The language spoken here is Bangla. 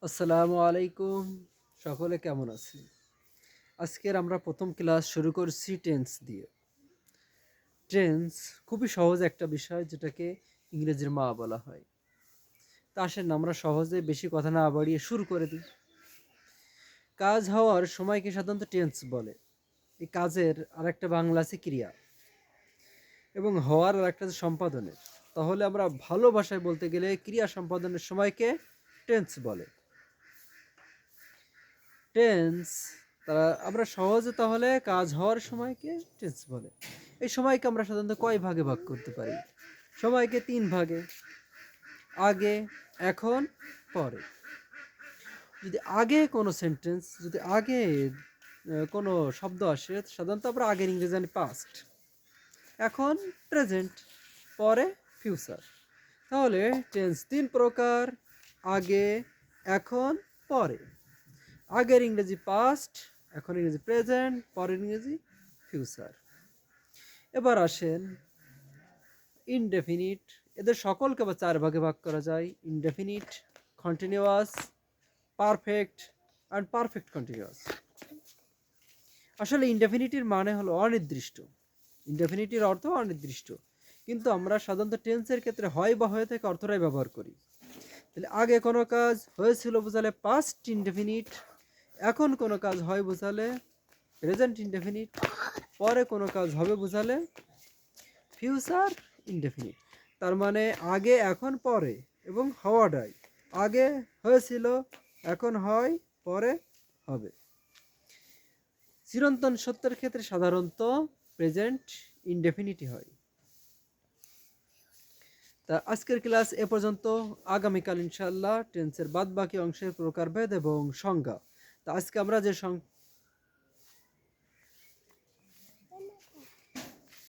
আসসালামু আলাইকুম। সকলে কেমন আছেন? আজকের আমরা প্রথম ক্লাস শুরু করছি টেন্স দিয়ে। টেন্স খুবই সহজ একটা বিষয়, যেটাকে ইংরেজির মা বলা হয়। তা আসেন আমরা সহজে বেশি কথা না বাড়িয়ে শুরু করে দিই। কাজ হওয়ার সময়কে সাধারণত টেন্স বলে। এই কাজের আরেকটা বাংলা আছে ক্রিয়া, এবং হওয়ার আরেকটা আছে সম্পাদনের। তাহলে আমরা ভালো ভাষায় বলতে গেলে ক্রিয়া সম্পাদনের সময়কে টেন্স বলে। টেন্স তারা আমরা সহজে তাহলে কাজ হওয়ার সময়কে টেন্স বলে। এই সময়কে আমরা সাধারণত কয় ভাগে ভাগ করতে পারি? সময়কে 3 ভাগে: আগে, এখন, পরে। যদি আগে কোনো সেন্টেন্স, যদি আগে কোনো শব্দ আসে, সাধারণত আমরা আগের ইংরেজি জানি পাস্ট, এখন প্রেজেন্ট, পরে ফিউচার। তাহলে টেন্স 3 প্রকার: আগে, এখন, পরে। আগের ইংরেজি পাস্ট, এখন ইংরেজি প্রেজেন্ট, পরের ইংরেজি ফিউচার। এবার আসেন ইনডেফিনিট। এদের সকলকে আবার 4 ভাগে ভাগ করা যায়: indefinite, continuous, perfect and perfect continuous. আসলে ইনডেফিনিটির মানে হলো অনির্দিষ্ট। ইনডেফিনিটির অর্থ অনির্দিষ্ট, কিন্তু আমরা সাধারণত টেন্সের ক্ষেত্রে হয় বা হয়ে থেকে অর্থটাই ব্যবহার করি। তাহলে আগে কোনো কাজ হয়েছিল বোঝালে পাস্ট ইনডেফিনিট, এখন কোনো কাজ হয় বোঝালে প্রেজেন্ট ইনডেফিনিট, পরে কোনো কাজ হবে বোঝালে ফিউচার ইনডেফিনিট। তার মানে আগে, এখন, পরে এবং হওয়াটাই। আগে হয়েছিল, এখন হয়, পরে হবে। চিরন্তন সত্যের ক্ষেত্রে সাধারণত প্রেজেন্ট ইনডেফিনিটই হয়। তা আজকের ক্লাস এ পর্যন্ত। আগামীকাল ইনশাআল্লাহ টেন্সের বাদ বাকি অংশের প্রকারভেদ এবং সংজ্ঞা। তা আজকে আমরা যে